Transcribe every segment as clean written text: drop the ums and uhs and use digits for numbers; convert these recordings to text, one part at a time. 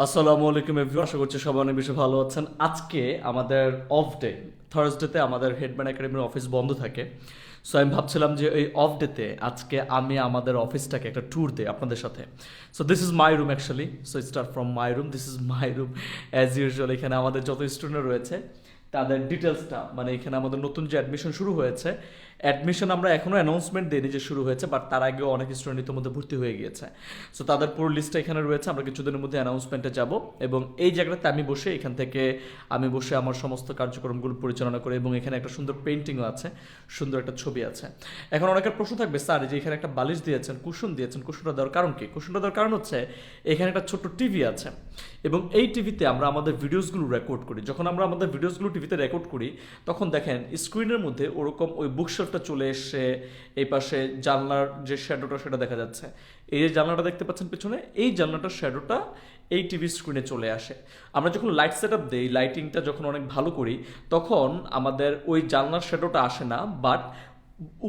আসসালামু আলাইকুম এভরিওয়ান, আশা করছি সবাই অনেক বেশি ভালো আছেন। আজকে আমাদের অফ ডে, থার্সডেতে আমাদের হেডম্যান একাডেমির অফিস বন্ধ থাকে। সো আমি ভাবছিলাম যে এই অফ ডেতে আজকে আমি আমাদের অফিসটাকে একটা ট্যুর দিই আপনাদের সাথে। So this is my room actually, so start from my room, this is my room. As usual এখানে আমাদের যত স্টুডেন্ট রয়েছে তাদের ডিটেলসটা, মানে এখানে আমাদের নতুন যে অ্যাডমিশন শুরু হয়েছে, অ্যাডমিশন আমরা এখনও অ্যানাউন্সমেন্ট দিইনি যে শুরু হয়েছে, বাট তার আগেও অনেক স্টুডেন্ট ইতিমধ্যে ভর্তি হয়ে গিয়েছে। সো তাদের পুরো লিস্টটা এখানে রয়েছে, আমরা কিছুদিনের মধ্যে অ্যানাউন্সমেন্টে যাব। এবং এই জায়গাটাতে আমি বসে, এখান থেকে আমি বসে আমার সমস্ত কার্যক্রমগুলো পরিচালনা করি। এবং এখানে একটা সুন্দর পেন্টিংও আছে, সুন্দর একটা ছবি আছে। এখন অনেকের প্রশ্ন থাকবে, স্যার যে এখানে একটা বালিশ দিয়েছেন, কুশন দিয়েছেন, কুশনটা দেওয়ার কারণ কি? কুশনটা দেওয়ার কারণ হচ্ছে এখানে একটা ছোট্ট টিভি আছে, এবং এই টিভিতে আমরা আমাদের ভিডিওসগুলো রেকর্ড করি। যখন আমরা আমাদের ভিডিওসগুলো টিভিতে রেকর্ড করি, তখন দেখেন স্ক্রিনের মধ্যে ওরকম ওই বুকশেলফটা চলে এসে এই পাশে জানলার যে শ্যাডোটা সেটা দেখা যাচ্ছে। এই যে জানলাটা দেখতে পাচ্ছেন পেছনে, এই জানলাটার শ্যাডোটা এই টিভি স্ক্রিনে চলে আসে। আমরা যখন লাইট সেট আপ দিই, লাইটিংটা যখন অনেক ভালো করি, তখন আমাদের ওই জানলার শ্যাডোটা আসে না, বাট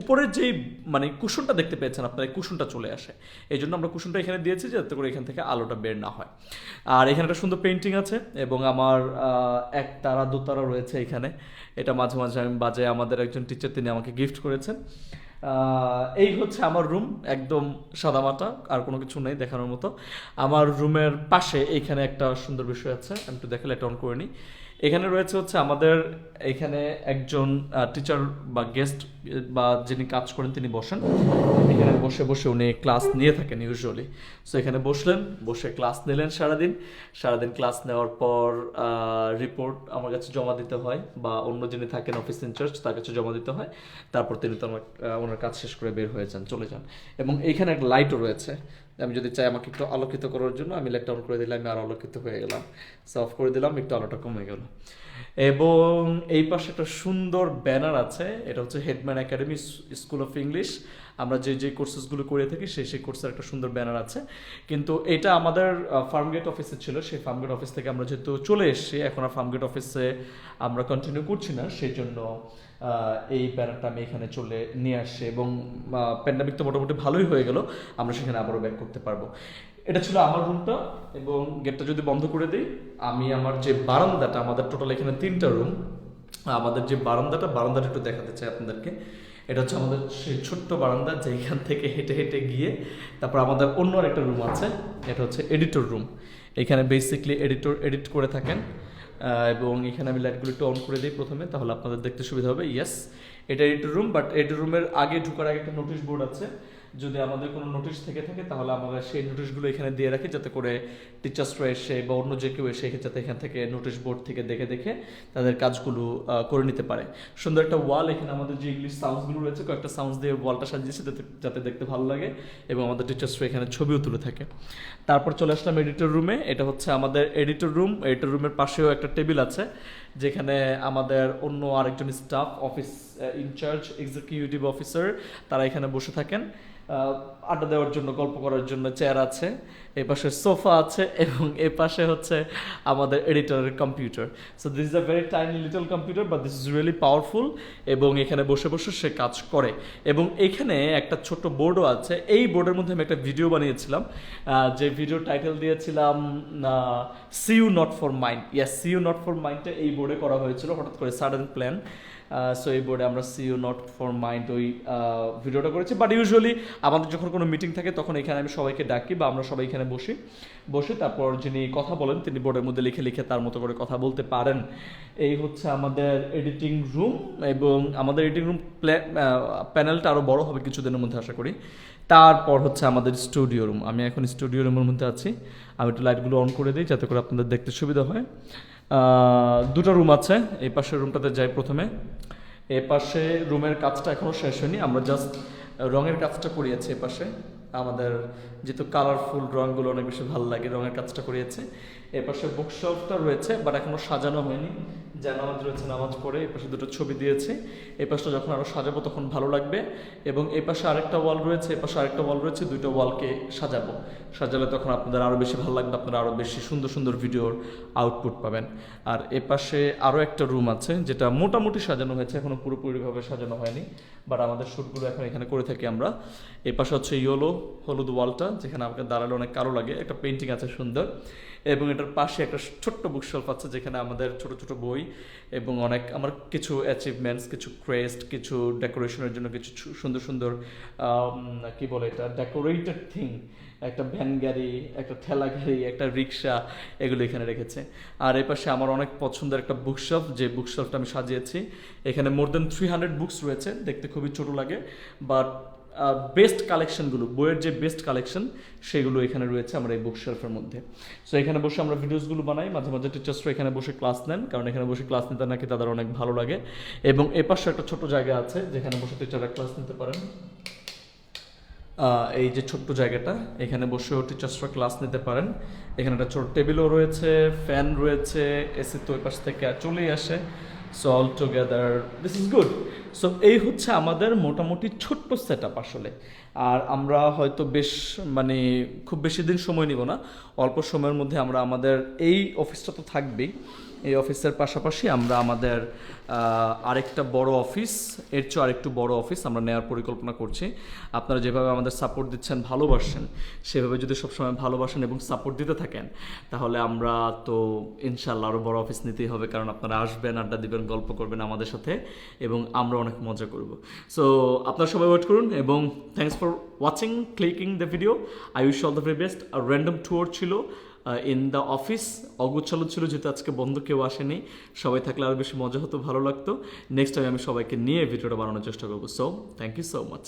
উপরের যেই মানে কুশনটা দেখতে পেয়েছেন আপনার, এই কুশনটা চলে আসে। এই জন্য আমরা কুশনটা এখানে দিয়েছি যাতে করে এখান থেকে আলোটা বের না হয়। আর এখানে একটা সুন্দর পেন্টিং আছে, এবং আমার এক তারা দোতারা রয়েছে এখানে। এটা মাঝে মাঝে আমি বাজাই, আমাদের একজন টিচার তিনি আমাকে গিফট করেছেন। এই হচ্ছে আমার রুম, একদম সাদামাটা, আর কোনো কিছু নেই দেখানোর মতো। আমার রুমের পাশে এইখানে একটা সুন্দর বিষয় আছে, আমি একটু দেখালে এটা অন করে নিই। এখানে রয়েছে হচ্ছে আমাদের এখানে একজন টিচার বা গেস্ট বা যিনি কাজ করেন তিনি বসেন। এখানে বসে বসে উনি ক্লাস নিয়ে থাকেন ইউজুয়ালি। সো এখানে বসলেন, বসে ক্লাস নিলেন সারাদিন। সারাদিন ক্লাস নেওয়ার পর রিপোর্ট আমার কাছে জমা দিতে হয়, বা অন্য যিনি থাকেন অফিস ইনচার্জ তার কাছে জমা দিতে হয়। তারপর তিনি তো আমার ওনার কাজ শেষ করে বের হয়ে যান, চলে যান। এবং এইখানে একটা লাইটও রয়েছে, আমি যদি চাই আমাকে একটু আলোকিত করার জন্য আমি লাইটটা অন করে দিলাম, আমি আর আলোকিত হয়ে গেলাম। সো অফ করে দিলাম, একটু আলোটা কমে গেল। এবং এই পাশে একটা সুন্দর ব্যানার আছে, এটা হচ্ছে headman academy school of English. আমরা যে যে কোর্সেসগুলো করে থাকি সেই কোর্সের একটা সুন্দর ব্যানার আছে। কিন্তু এটা আমাদের ফার্মগেট অফিসে ছিল, সেই ফার্মগেট অফিস থেকে আমরা যেহেতু চলে এসেছি, এখন আর ফার্মগেট অফিসে আমরা কন্টিনিউ করছি না, সেই জন্য এই ব্যানারটা আমি এখানে চলে নিয়ে আসছি। এবং প্যান্ডামিক তো মোটামুটি ভালোই হয়ে গেল, আমরা সেখানে আবারও ব্যাক করতে পারবো। এটা ছিল আমার রুমটা। এবং গেটটা যদি বন্ধ করে দিই, আমি আমার যে বারান্দাটা, আমাদের টোটাল এখানে 3টা রুম, আমাদের যে বারান্দাটা একটু দেখাতে চাই আপনাদেরকে। এটা হচ্ছে আমাদের সেই ছোট্ট বারান্দা, যেখান থেকে হেঁটে হেঁটে গিয়ে তারপর আমাদের অন্য আরেকটা রুম আছে, এটা হচ্ছে এডিটর রুম। এখানে বেসিকলি এডিট করে থাকেন। এবং এখানে আমি লাইটগুলো একটু অন করে দিই প্রথমে, তাহলে আপনাদের দেখতে সুবিধা হবে। ইয়েস, এটা এডিটর রুম, বাট এডিটর রুমের আগে ঢোকার আগে একটা নোটিশ বোর্ড আছে। যদি আমাদের কোনো নোটিশ থেকে থাকে তাহলে আমরা সেই নোটিশগুলো এখানে দিয়ে রাখি, যাতে করে টিচার্সরা এসে বা অন্য যে কেউ এসে যাতে এখান থেকে নোটিশ বোর্ড থেকে দেখে দেখে তাদের কাজগুলো করে নিতে পারে। সুন্দর একটা ওয়াল, এখানে আমাদের যে ইংলিশ সাউন্ডসগুলো রয়েছে কয়েকটা সাউন্ডস দিয়ে ওয়ালটা সাজিয়েছে যাতে দেখতে ভালো লাগে, এবং আমাদের টিচার্সরা এখানে ছবিও তুলে থাকে। তারপর চলে আসলাম এডিটর রুমে, এটা হচ্ছে আমাদের এডিটর রুম। এডিটর রুমের পাশেও একটা টেবিল আছে, যেখানে আমাদের অন্য আরেকজন staff, office in-charge, executive officer, তারা এখানে বসে থাকেন। আড্ডা দেওয়ার জন্য, গল্প করার জন্য চেয়ার আছে, এ পাশে সোফা আছে, এবং এ পাশে হচ্ছে আমাদের এডিটরের computer. So this is a very tiny little computer, but this is really powerful. এবং এখানে বসে বসে সে কাজ করে। এবং এখানে একটা ছোট্ট বোর্ডও আছে, এই বোর্ডের মধ্যে আমি একটা ভিডিও বানিয়েছিলাম, যে ভিডিও টাইটেল দিয়েছিলাম see you not for mind. Yes, see you not for মাইন্ডটা এই বোর্ডে করা হয়েছিল হঠাৎ করে, সাডেন প্ল্যান। সো এই বোর্ডে আমরা see you not for mind ওই ভিডিওটা করেছি। বাট ইউজুয়ালি আমাদের যখন কোনো মিটিং থাকে তখন এখানে আমি সবাইকে ডাকি, বা আমরা সবাই এখানে বসে তারপর যিনি কথা বলেন তিনি বোর্ডের মধ্যে লিখে লিখে তার মতো করে কথা বলতে পারেন। এই হচ্ছে আমাদের এডিটিং রুম। এবং আমাদের এডিটিং রুম প্যানেলটা আরও বড় হবে কিছুদিনের মধ্যে আশা করি। তারপর হচ্ছে আমাদের স্টুডিও রুম, আমি এখন স্টুডিও রুমের মধ্যে আছি। আমি একটু লাইটগুলো অন করে দিই যাতে করে আপনাদের দেখতে সুবিধা হয়। দুটো রুম আছে, এই পাশের রুমটাতে যাই প্রথমে। এ পাশে রুমের কাজটা এখনও শেষ হয়নি, আমরা জাস্ট রঙের কাজটা করিয়েছি। এ পাশে আমাদের যেহেতু কালারফুল রঙগুলো অনেক বেশি ভালো লাগে, রঙের কাজটা করিয়েছে। এ পাশে বুকশেলফটা রয়েছে, বাট এখনও সাজানো হয়নি, জানামাজ রয়েছে, নামাজ পড়ে এই পাশে দুটো ছবি দিয়েছে। এই পাশটা যখন আরও সাজাবো তখন ভালো লাগবে। এবং এই পাশে আরেকটা ওয়াল রয়েছে, এই পাশে আরেকটা ওয়াল রয়েছে, দুটো ওয়ালকে সাজালে তখন আপনাদের আরও বেশি ভালো লাগবে, আপনারা আরও বেশি সুন্দর সুন্দর ভিডিওর আউটপুট পাবেন। আর এ পাশে আরও একটা রুম আছে যেটা মোটামুটি সাজানো হয়েছে, এখনও পুরোপুরিভাবে সাজানো হয়নি, বাট আমাদের শ্যুটগুলো এখন এখানে করে থাকি আমরা। এই পাশে হচ্ছে হলুদ ওয়ালটা, যেখানে আমাকে দাঁড়ালে অনেক কালো লাগে, একটা পেন্টিং আছে সুন্দর। এবং এটার পাশে একটা ছোট্ট বুকশেলফ আছে যেখানে আমাদের ছোট ছোট বই এবং অনেক আমার কিছু অ্যাচিভমেন্টস, কিছু ক্রেস্ট, কিছু ডেকোরেশনের জন্য কিছু সুন্দর সুন্দর কি বলে এটা, ডেকোরেটেড থিং, একটা ভ্যান গাড়ি, একটা ঠেলা গাড়ি, একটা রিক্সা, এগুলো এখানে রেখেছে। আর এই পাশে আমার অনেক পছন্দের একটা বুকশেলফ, যে বুকশেলফটা আমি সাজিয়েছি। এখানে মোর দেন 300 বুকস রয়েছে, দেখতে খুবই ছোট লাগে, বাট বেস্ট কালেকশনগুলো, বইয়ের যে বেস্ট কালেকশন সেগুলো এখানে রয়েছে আমার এই বুকশেলফের মধ্যে। সো এখানে বসে আমরা ভিডিওসগুলো বানাই, মাঝে মাঝে টিচার্সরা এখানে বসে ক্লাস নেন, কারণ এখানে বসে ক্লাস নিতে নাকি তাদের অনেক ভালো লাগে। এবং এ পাশে একটা ছোট জায়গা আছে যেখানে বসে টিচাররা ক্লাস নিতে পারেন। এই যে ছোট্ট জায়গাটা, এখানে বসেও টিচার্সরা ক্লাস নিতে পারেন। এখানে একটা ছোট টেবিলও রয়েছে, ফ্যান রয়েছে, এসি তো ওই পাশ থেকে চলেই আসে। So all together this is good. So এই হচ্ছে আমাদের মোটামুটি ছোট্ট সেট আপ আসলে। আর আমরা হয়তো মানে খুব বেশি দিন সময় নিব না, অল্প সময়ের মধ্যে আমরা আমাদের এই অফিসটা তো থাকবেই, এই অফিসের পাশাপাশি আমরা আমাদের আরেকটা বড় অফিস, এর চেয়ে আরেকটু বড় অফিস আমরা নেওয়ার পরিকল্পনা করছি। আপনারা যেভাবে আমাদের সাপোর্ট দিচ্ছেন, ভালোবাসেন, সেভাবে যদি সবসময় ভালোবাসেন এবং সাপোর্ট দিতে থাকেন, তাহলে আমরা তো ইনশাল্লাহ আরও বড় অফিস নিতেই হবে, কারণ আপনারা আসবেন, আড্ডা দিবেন, গল্প করবেন আমাদের সাথে এবং আমরা অনেক মজা করব। সো আপনারা সবাই ওয়েট করুন এবং thanks for watching, clicking the video. I wish all the very best. আর র্যান্ডম ট্যুর ছিল ইন দ্য অফিস, অগোছালো ছিল যেহেতু আজকে বন্ধ, কেউ আসেনি। সবাই থাকলে আরও বেশি মজা হতো, ভালো লাগতো। নেক্সট টাইম আমি সবাইকে নিয়ে ভিডিওটা বানানোর চেষ্টা করবো। So thank you so much.